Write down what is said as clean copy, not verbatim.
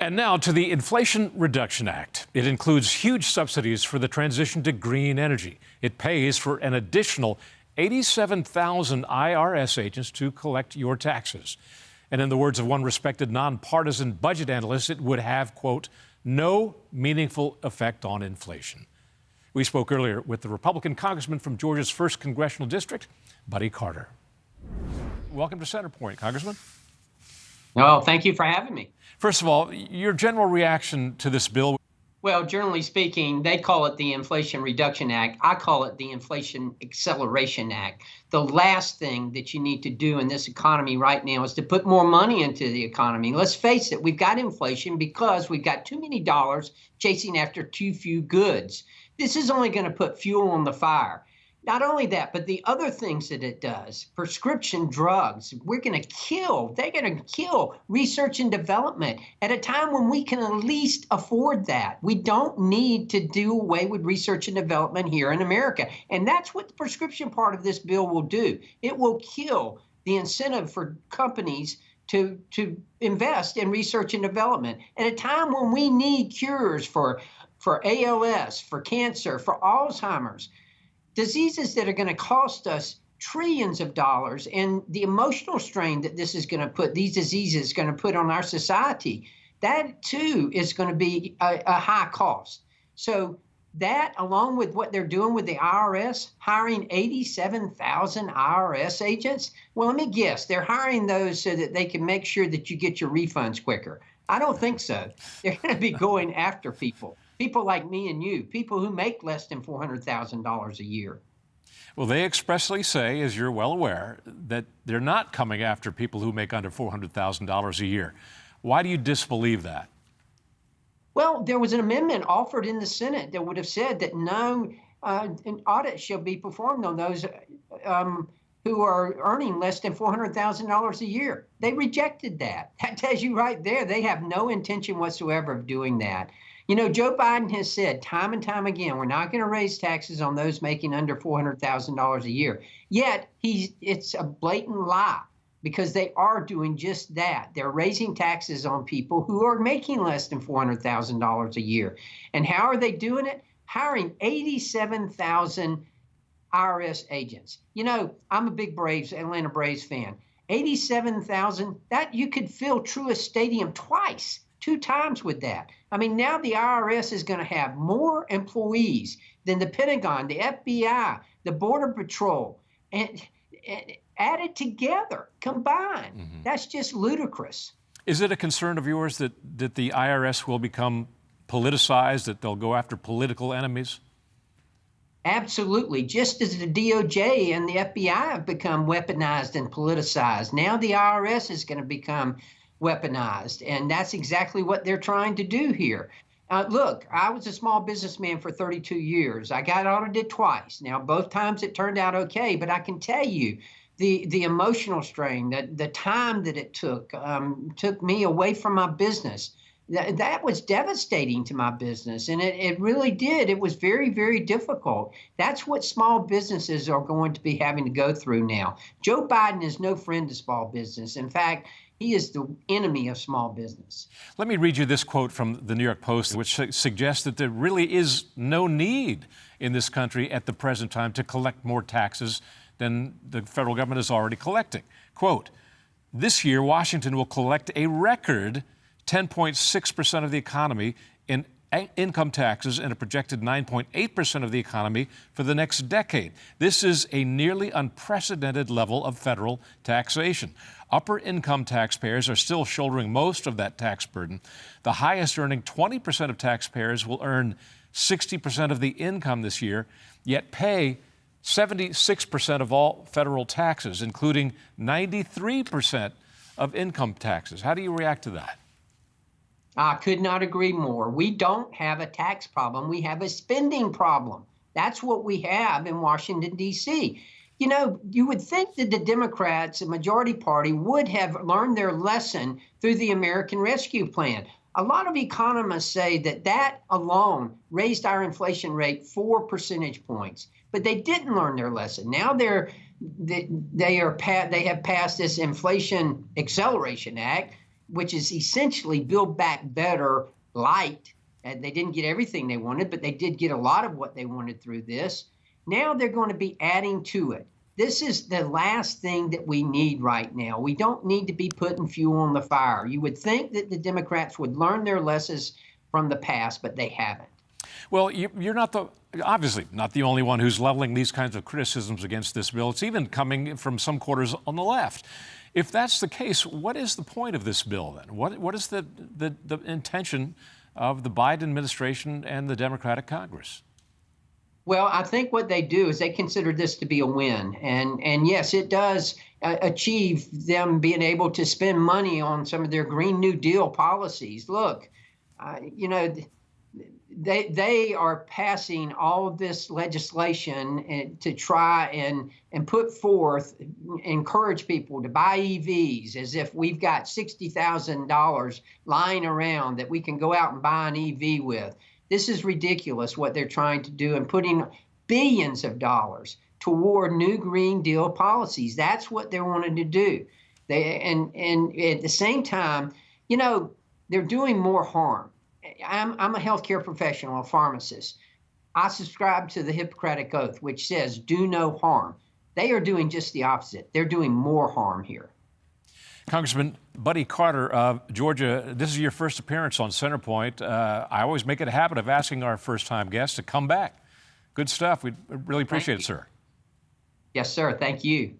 And now to the Inflation Reduction Act. It includes huge subsidies for the transition to green energy. It pays for an additional 87,000 IRS agents to collect your taxes. And in the words of one respected nonpartisan budget analyst, it would have, quote, no meaningful effect on inflation. We spoke earlier with the Republican congressman from Georgia's 1st Congressional District, Buddy Carter. Welcome to Centerpoint, Congressman. Oh, thank you for having me. First of all, your general reaction to this bill? Well, generally speaking, they call it the Inflation Reduction Act. I call it the Inflation Acceleration Act. The last thing that you need to do in this economy right now is to put more money into the economy. Let's face it, we've got inflation because we've got too many dollars chasing after too few goods. This is only going to put fuel on the fire. Not only that, but the other things that it does, prescription drugs, they're going to kill research and development at a time when we can at least afford that. We don't need to do away with research and development here in America. And that's what the prescription part of this bill will do. It will kill the incentive for companies to invest in research and development at a time when we need cures for ALS, for cancer, for Alzheimer's. Diseases that are going to cost us trillions of dollars, and the emotional strain that this is going to put, these diseases going to put on our society, that too is going to be a high cost. So that, along with what they're doing with the IRS, hiring 87,000 IRS agents, well, let me guess, they're hiring those so that they can make sure that you get your refunds quicker. I don't think so. They're going to be going after people like me and you, people who make less than $400,000 a year. Well, they expressly say, as you're well aware, that they're not coming after people who make under $400,000 a year. Why do you disbelieve that? Well, there was an amendment offered in the Senate that would have said that no an audit shall be performed on those who are earning less than $400,000 a year. They rejected that. That tells you right there, they have no intention whatsoever of doing that. You know, Joe Biden has said time and time again, we're not going to raise taxes on those making under $400,000 a year. Yet it's a blatant lie, because they are doing just that. They're raising taxes on people who are making less than $400,000 a year. And how are they doing it? Hiring 87,000 IRS agents. You know, I'm a big Atlanta Braves fan. 87,000, that you could fill Truist Stadium two times with that. I mean, now the IRS is going to have more employees than the Pentagon, the FBI, the Border Patrol, and added together, combined. Mm-hmm. That's just ludicrous. Is it a concern of yours that the IRS will become politicized, that they'll go after political enemies? Absolutely. Just as the DOJ and the FBI have become weaponized and politicized, now the IRS is going to become weaponized. And that's exactly what they're trying to do here. Look, I was a small businessman for 32 years. I got audited twice. Now, both times it turned out okay, but I can tell you the emotional strain, the time that it took me away from my business. That was devastating to my business, and it really did. It was very, very difficult. That's what small businesses are going to be having to go through now. Joe Biden is no friend to small business. In fact, he is the enemy of small business. Let me read you this quote from the New York Post, which suggests that there really is no need in this country at the present time to collect more taxes than the federal government is already collecting. Quote, this year, Washington will collect a record 10.6% of the economy in income taxes and a projected 9.8% of the economy for the next decade. This is a nearly unprecedented level of federal taxation. Upper income taxpayers are still shouldering most of that tax burden. The highest earning 20% of taxpayers will earn 60% of the income this year, yet pay 76% of all federal taxes, including 93% of income taxes. How do you react to that? I could not agree more. We don't have a tax problem. We have a spending problem. That's what we have in Washington, D.C. You know, you would think that the Democrats, the majority party, would have learned their lesson through the American Rescue Plan. A lot of economists say that alone raised our inflation rate 4 percentage points, but they didn't learn their lesson. Now they have passed this Inflation Acceleration Act. which is essentially Build Back Better light. And they didn't get everything they wanted, but they did get a lot of what they wanted through this. Now they're going to be adding to it. This is the last thing that we need right now. We don't need to be putting fuel on the fire. You would think that the Democrats would learn their lessons from the past, but they haven't. Well, you're not obviously not the only one who's leveling these kinds of criticisms against this bill. It's even coming from some quarters on the left. If that's the case, what is the point of this bill then? What is the intention of the Biden administration and the Democratic Congress? Well, I think what they do is they consider this to be a win. And yes, it does achieve them being able to spend money on some of their Green New Deal policies. Look, you know, they are passing all of this legislation to try and put forth, encourage people to buy EVs, as if we've got $60,000 lying around that we can go out and buy an EV with. This is ridiculous what they're trying to do, and putting billions of dollars toward new Green Deal policies. That's what they're wanting to do. And at the same time, you know, they're doing more harm. I'm a healthcare professional, a pharmacist. I subscribe to the Hippocratic Oath, which says do no harm. They are doing just the opposite. They're doing more harm here. Congressman Buddy Carter of Georgia, this is your first appearance on Centerpoint. I always make it a habit of asking our first-time guests to come back. Good stuff. We really appreciate it, sir. Yes, sir. Thank you.